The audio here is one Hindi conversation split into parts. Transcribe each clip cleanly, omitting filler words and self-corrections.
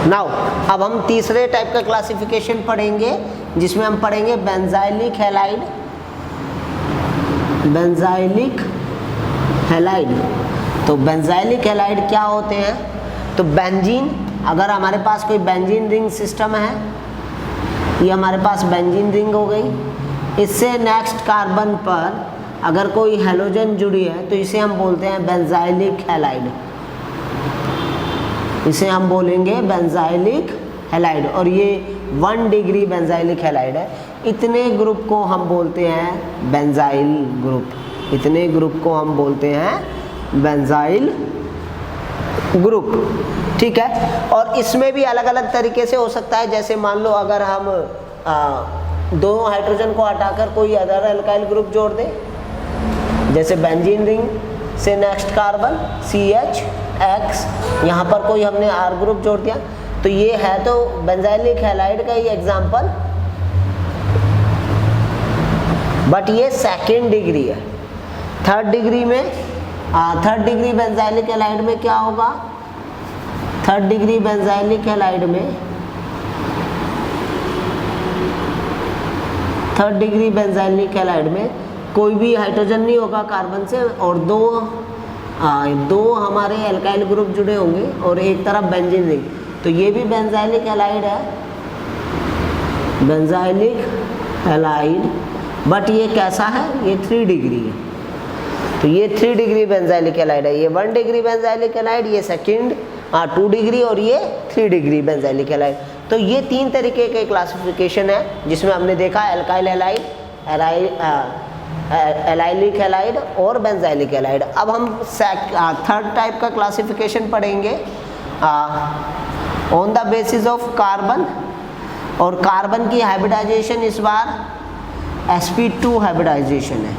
नाउ अब हम तीसरे टाइप का क्लासिफिकेशन पढ़ेंगे, जिसमें हम पढ़ेंगे बेंजाइलिक हैलाइड। बेंजाइलिक हैलाइड, तो बेंजाइलिक हैलाइड क्या होते हैं? तो बेंजीन, अगर हमारे पास कोई बेंजीन रिंग सिस्टम है, ये हमारे पास बेंजीन रिंग हो गई, इससे नेक्स्ट कार्बन पर अगर कोई हैलोजन जुड़ी है तो इसे हम बोलते हैं बेंजाइलिक हैलाइड, इसे हम बोलेंगे बेंजाइलिक हैलाइड। और ये 1 डिग्री बेंजाइलिक हैलाइड है। इतने ग्रुप को हम बोलते हैं बेंजाइल ग्रुप, इतने ग्रुप को हम बोलते हैं बेंजाइल ग्रुप, ठीक है। और इसमें भी अलग अलग तरीके से हो सकता है, जैसे मान लो अगर हम दोनों हाइड्रोजन को हटाकर कोई अदर एल्काइल ग्रुप जोड़ दें, जैसे बेंजीन रिंग से नेक्स्ट कार्बन CH, यहाँ पर कोई हमने R ग्रुप जोड़ दिया, तो ये है तो बेंजाइलिक हैलाइड का ही एग्जाम्पल, बट ये 2nd डिग्री है। 3rd डिग्री में 3rd डिग्री बेंजाइलिक हैलाइड में क्या होगा? 3rd डिग्री बेंजाइलिक हैलाइड में 3rd डिग्री बेंजाइलिक हैलाइड में कोई भी हाइड्रोजन नहीं होगा कार्बन से, और दो हमारे एल्काइल ग्रुप जुड़े होंगे और एक तरफ बेंजीन रिंग, तो ये भी बेंजाइलिक हैलाइड है, बेंजाइलिक हैलाइड, बट ये कैसा है? ये 3 डिग्री है, तो ये 3 डिग्री बेंजाइलिक हैलाइड है। ये 1 डिग्री बेंजाइलिक हैलाइड, ये 2 डिग्री, और ये 3 डिग्री बेंजाइलिक हैलाइड। तो ये 3 तरीके के क्लासिफिकेशन है, जिसमें हमने देखा एल्काइल हैलाइड, एलाइलिक हैलाइड और बेंजाइलिक हैलाइड। अब हम 3rd टाइप का क्लासिफिकेशन पढ़ेंगे on the basis of carbon, और कार्बन की हाइब्रिडाइजेशन इस बार sp2 हाइब्रिडाइजेशन है।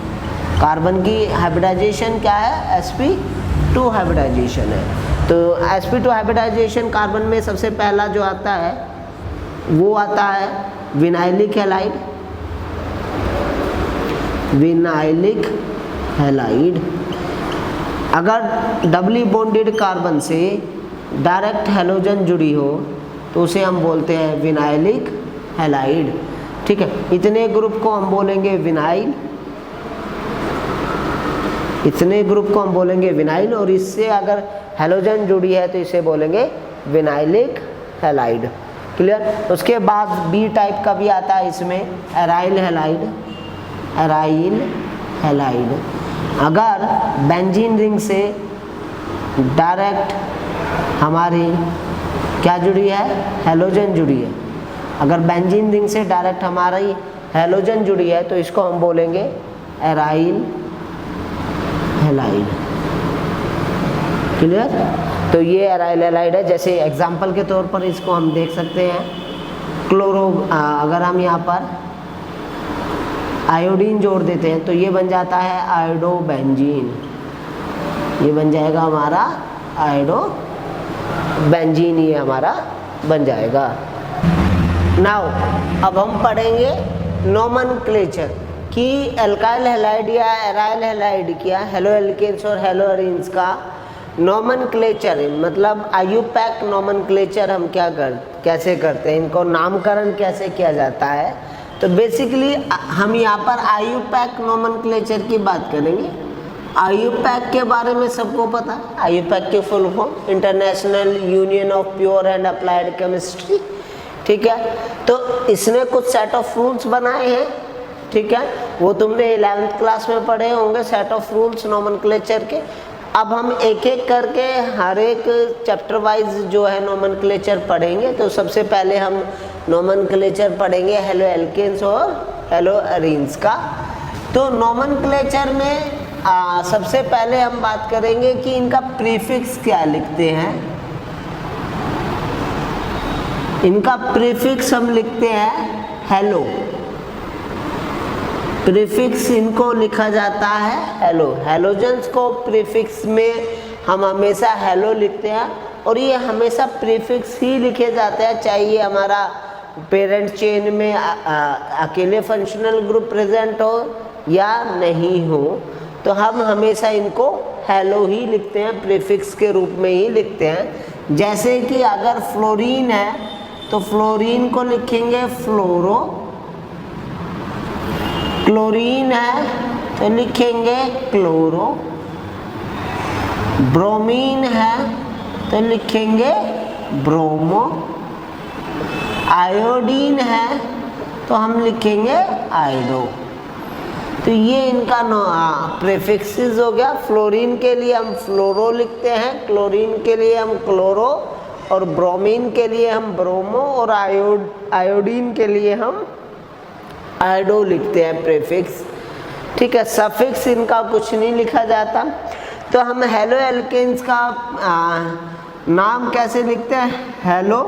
कार्बन की हाइब्रिडाइजेशन क्या है? sp2 हाइब्रिडाइजेशन है। तो sp2 हाइब्रिडाइजेशन कार्बन में सबसे पहला जो आता है वो आता है विनाइलिक हैलाइड, विनाइलिक हैलाइड। अगर डबली बॉन्डेड कार्बन से डायरेक्ट हैलोजन जुड़ी हो तो उसे हम बोलते हैं विनाइलिक हैलाइड, ठीक है। इतने ग्रुप को हम बोलेंगे विनाइल, इतने ग्रुप को हम बोलेंगे विनाइल, और इससे अगर हैलोजन जुड़ी है तो इसे बोलेंगे विनाइलिक हैलाइड, क्लियर। उसके बाद बी टाइप का भी आता है इसमें, एराइल हैलाइड, एराइल हैलाइड। अगर बेंजीन रिंग से डायरेक्ट हमारी क्या जुड़ी है? हैलोजन जुड़ी है। अगर बेंजीन रिंग से डायरेक्ट हमारी हैलोजन जुड़ी है तो इसको हम बोलेंगे एराइल हैलाइड, क्लियर। तो ये एराइल हैलाइड है। जैसे एग्जांपल के तौर पर इसको हम देख सकते हैं, अगर हम यहाँ पर आयोडीन जोड़ देते हैं तो ये बन जाता है आयोडोबेंजीन, ये बन जाएगा हमारा आयोडोबेंजीन, ये हमारा बन जाएगा। नाउ अब हम पढ़ेंगे नोमेनक्लेचर कि एल्काइल हैलाइड या एराइल हैलाइड क्या हेलो एल्केन्स और हेलो एरीन्स का नोमेनक्लेचर, मतलब आयुपैक नोमेनक्लेचर हम कैसे करते हैं, इनको नामकरण कैसे किया जाता है। तो बेसिकली हम यहाँ पर आयुपैक नोमेनक्लेचर की बात करेंगे। आयुपैक के बारे में सबको पता है, आयुपैक की full form international union of pure and applied chemistry, ठीक है। तो इसने कुछ सेट ऑफ रूल्स बनाए हैं, ठीक है, वो तुमने 11th क्लास में पढ़े होंगे, सेट ऑफ रूल्स नोमेनक्लेचर के। अब हम एक एक करके हर एक चैप्टर वाइज जो है नोमेनक्लेचर पढ़ेंगे। तो सबसे पहले हम नोमेनक्लेचर पढ़ेंगे हेलो एल्केन्स और हेलो एरीन्स का। तो नोमेनक्लेचर में सबसे पहले हम बात करेंगे कि इनका प्रीफिक्स क्या लिखते हैं। इनका प्रीफिक्स हम लिखते हैं हेलो, प्रीफिक्स इनको लिखा जाता है हेलो। हैलोजन्स को प्रीफिक्स में हम हमेशा हेलो लिखते हैं, और ये हमेशा प्रीफिक्स ही लिखे जाते हैं, चाहे ये हमारा पेरेंट चेन में अकेले फंक्शनल ग्रुप प्रेजेंट हो या नहीं हो, तो हम हमेशा इनको हेलो ही लिखते हैं, प्रीफिक्स के रूप में ही लिखते हैं। जैसे कि अगर फ्लोरीन है तो फ्लोरीन को लिखेंगे फ्लोरो, क्लोरीन है तो लिखेंगे क्लोरो, ब्रोमीन है तो लिखेंगे ब्रोमो, आयोडीन है तो हम लिखेंगे आयोडो। तो ये इनका प्रीफिक्सेस हो गया। फ्लोरीन के लिए हम फ्लोरो लिखते हैं, क्लोरीन के लिए हम क्लोरो, और ब्रोमीन के लिए हम ब्रोमो, और आयोडीन के लिए हम आयोडो लिखते हैं प्रीफिक्स। ठीक है, सफिक्स इनका कुछ नहीं लिखा जाता। तो हम हेलो एल्केन्स का नाम कैसे लिखते हैं? हेलो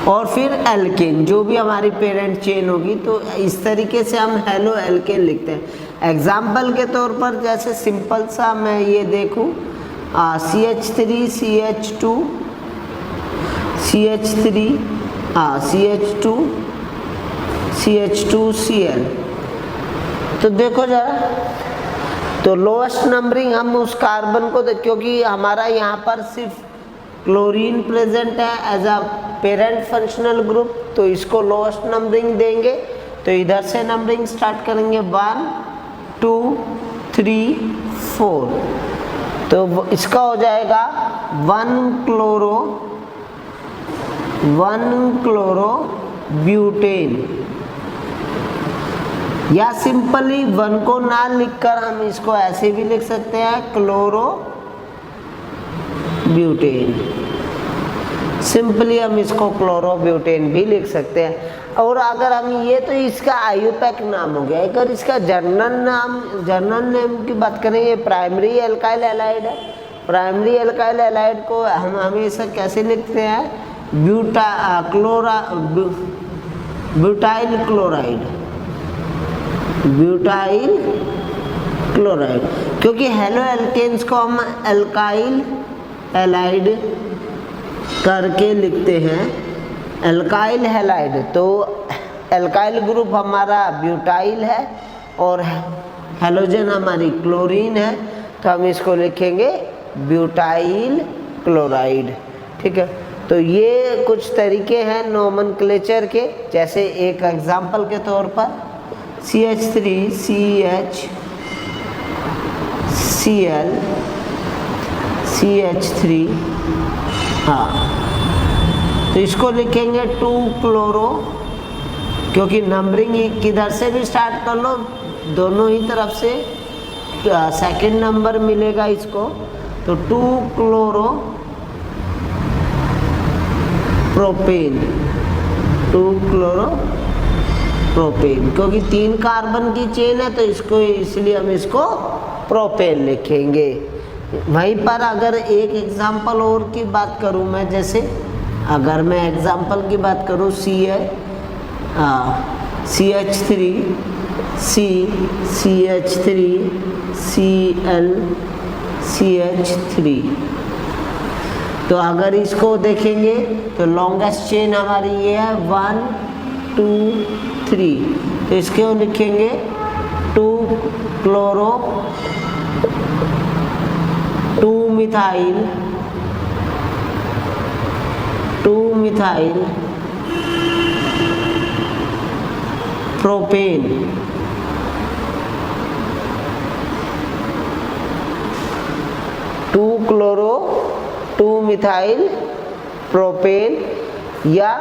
और फिर एल्केन, जो भी हमारी पेरेंट चेन होगी, तो इस तरीके से हम हेलो एल्केन लिखते हैं। एग्जाम्पल के तौर पर जैसे सिंपल सा मैं ये देखूं, CH3 CH2 CH3 CH2 CH2 Cl। तो देखो जरा, तो लोएस्ट नंबरिंग हम उस कार्बन को क्योंकि हमारा यहाँ पर सिर्फ क्लोरीन प्रेजेंट है as a parent functional group, तो इसको लोएस्ट नंबरिंग देंगे। तो इधर से नंबरिंग स्टार्ट करेंगे 1 2 3 4। तो इसका हो जाएगा 1 क्लोरो ब्यूटेन, या सिंपली 1 को ना लिखकर हम इसको ऐसे भी लिख सकते हैं क्लोरो ब्यूटेन। सिंपली हम इसको क्लोरो ब्यूटेन भी लिख सकते हैं। और अगर हम ये, तो इसका आयुपैक नाम हो गया। अगर इसका जर्नल नेम की बात करें, ये प्राइमरी एल्काइल हैलाइड है। प्राइमरी एल्काइल हैलाइड को हम हमेशा कैसे लिखते हैं? ब्यूटाइल क्लोराइड, क्योंकि हेलो एल्केन्स को हम एल्काइल हैलाइड करके लिखते हैं, एल्काइल हैलाइड। तो एल्काइल ग्रुप हमारा ब्यूटाइल है और हेलोजन हमारी क्लोरीन है, तो हम इसको लिखेंगे ब्यूटाइल क्लोराइड। ठीक है, तो ये कुछ तरीके हैं नोमेनक्लेचर के। जैसे एक एग्जांपल के तौर पर CH3 CH Cl CH3, तो इसको लिखेंगे 2 क्लोरो, क्योंकि नंबरिंग किधर से भी स्टार्ट कर लो, दोनों ही तरफ से सेकंड नंबर मिलेगा इसको। तो 2 क्लोरो प्रोपेन, 2 क्लोरो प्रोपेन, क्योंकि 3 कार्बन की चेन है, तो इसको इसलिए हम इसको प्रोपेन लिखेंगे। वहीं पर अगर एक एग्जांपल और की बात करूं मैं, जैसे अगर मैं एग्जांपल की बात करूं CH3 CH3 Cl CH3, तो अगर इसको देखेंगे तो लॉन्गेस्ट चेन हमारी ये है 1 2 3, तो इसको लिखेंगे 2 chloro 2 methyl propane, two chloro 2 methyl propane, या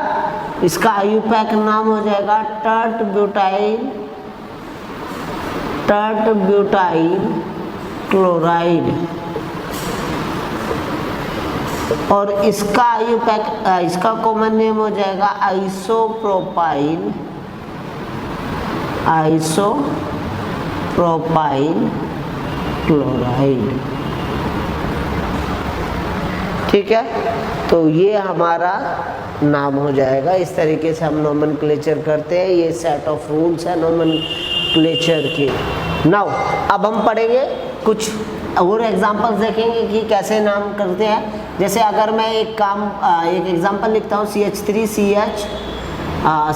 इसका आयुपैक नाम हो जाएगा टर्ट ब्यूटाइल क्लोराइड। और इसका आयुपैक, इसका कॉमन नेम हो जाएगा आइसोप्रोपाइल क्लोराइड। ठीक है, तो ये हमारा नाम हो जाएगा। इस तरीके से हम नोमेनक्लेचर करते हैं। ये सेट ऑफ रूल्स है नोमेनक्लेचर के। नाउ अब हम पढ़ेंगे कुछ और एग्जांपल्स, देखेंगे कि कैसे नाम करते हैं। जैसे अगर मैं एक एग्जांपल लिखता हूँ CH3 CH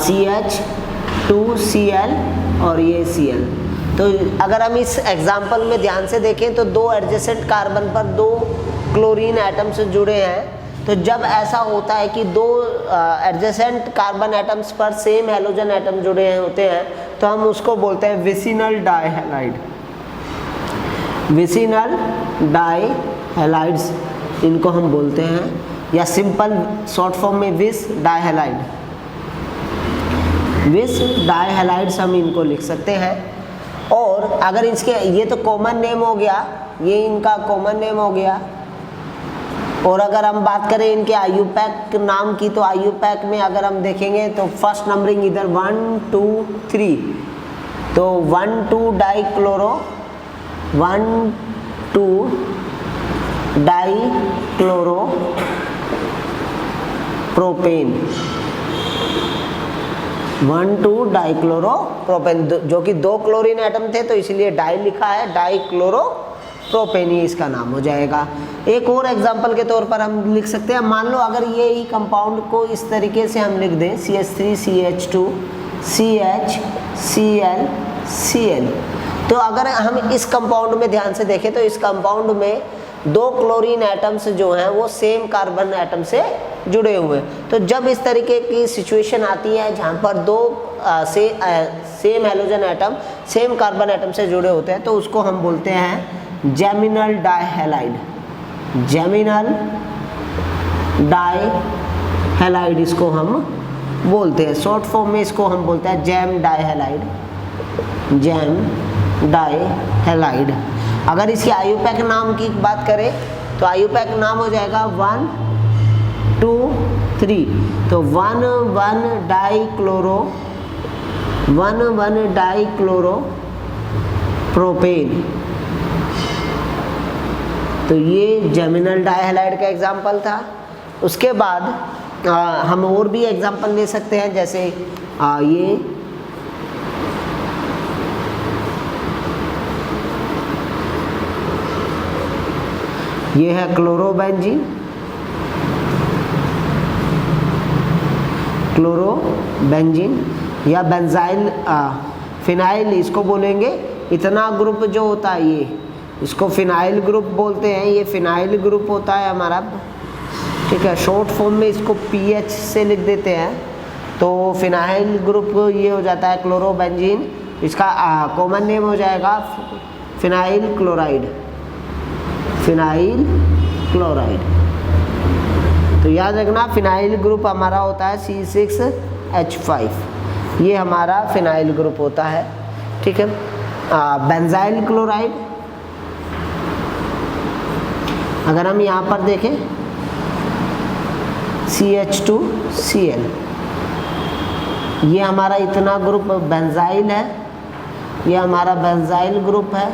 CH2 Cl और ये Cl, तो अगर हम इस एग्जांपल में ध्यान से देखें तो 2 एडजेसेंट कार्बन पर 2 क्लोरीन एटम से जुड़े हैं, तो जब ऐसा होता है कि दो एडजेसेंट कार्बन एटम्स पर सेम हैलोजन एटम जुड़े हैं होते हैं, तो हम उसको बोलते हैं विसिनल डाइहैलाइड। विसिनल डाइहैलाइड्स इनको हम बोलते हैं, या सिंपल शॉर्ट फॉर्म में विस डाइहैलाइड। विस डाइहैलाइड्स हम इनको लिख सकते हैं। और अगर इसके, ये तो कॉमन नेम हो गया, ये इनका कॉमन नेम हो गया। और अगर हम बात करें इनके आईयूपैक नाम की, तो आईयूपैक में अगर हम देखेंगे तो फर्स्ट नंबरिंग इधर 1 2 3, तो 1 2 dichloro 1 2 dichloro propane 1 2 dichloro propane, जो कि दो क्लोरीन एटम थे तो इसलिए डाई लिखा है, डाइक्लोरो प्रोपेन ही इसका नाम हो जाएगा। एक और एग्जांपल के तौर पर हम लिख सकते हैं, मान लो अगर ये ही कंपाउंड को इस तरीके से हम लिख दें CH3 CH2 CH Cl Cl, तो अगर हम इस कंपाउंड में ध्यान से देखें तो इस कंपाउंड में दो क्लोरीन एटम्स जो हैं वो सेम कार्बन एटम से जुड़े हुए हैं। तो जब इस तरीके की सिचुएशन आती है जहाँ पर दो same halogen atom same carbon atom से जुड़े होते हैं, तो उसको हम बोलते हैं जेमिनल डाइहैलाइड। जेमिनल डाइहैलाइड इसको हम बोलते हैं, शॉर्ट फॉर्म में इसको हम बोलते हैं जैम डाइहैलाइड। जैम डाइहैलाइड। अगर इसकी आईयूपैक नाम की बात करें तो आईयूपैक नाम हो जाएगा 1 2 3, तो 1 1 डाइक्लोरो 1 1 डाइक्लोरो प्रोपेन। तो ये जेमिनल डाइहैलाइड का एग्जाम्पल था। उसके बाद हम और भी एग्जाम्पल ले सकते हैं, जैसे ये है क्लोरोबेंजीन, क्लोरोबेंजीन या बेंजाइल फिनाइल इसको बोलेंगे। इतना ग्रुप जो होता है ये, इसको फिनाइल ग्रुप बोलते हैं, ये फिनाइल ग्रुप होता है हमारा, ठीक है। शॉर्ट फॉर्म में इसको PH से लिख देते हैं, तो फिनाइल ग्रुप ये हो जाता है क्लोरोबेंजीन। इसका कॉमन नेम हो जाएगा फिनाइल क्लोराइड। फिनाइल क्लोराइड, तो याद रखना फिनाइल ग्रुप हमारा होता है C6H5, ये हमारा फिनाइल ग्रुप होता है, ठीक है। बेंजाइल क्लोराइड, अगर हम यहाँ पर देखें CH2Cl, ये हमारा इतना ग्रुप बेंजाइल है, ये हमारा बेंजाइल ग्रुप है,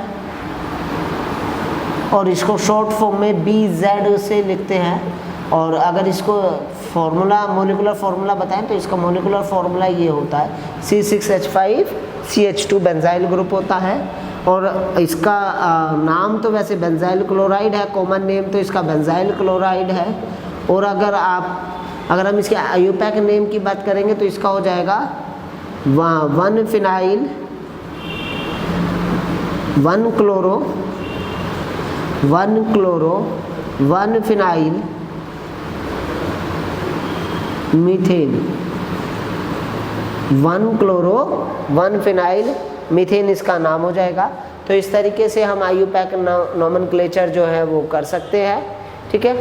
और इसको शॉर्ट फॉर्म में BZ से लिखते हैं। और अगर इसको फॉर्मूला मोलिकुलर फार्मूला बताएं तो इसका मोलिकुलर फार्मूला ये होता है C6H5CH2 बेंजाइल ग्रुप होता है। और इसका नाम तो वैसे बेंजाइल क्लोराइड है, कॉमन नेम तो इसका बेंजाइल क्लोराइड है। और अगर हम इसके आईयूपैक नेम की बात करेंगे तो इसका हो जाएगा 1 phenyl 1 chloro 1 phenyl methane 1 chloro 1 phenyl methane इसका नाम हो जाएगा। तो इस तरीके से हम आईयूपैक नोमेनक्लेचर जो है वो कर सकते हैं, ठीक है।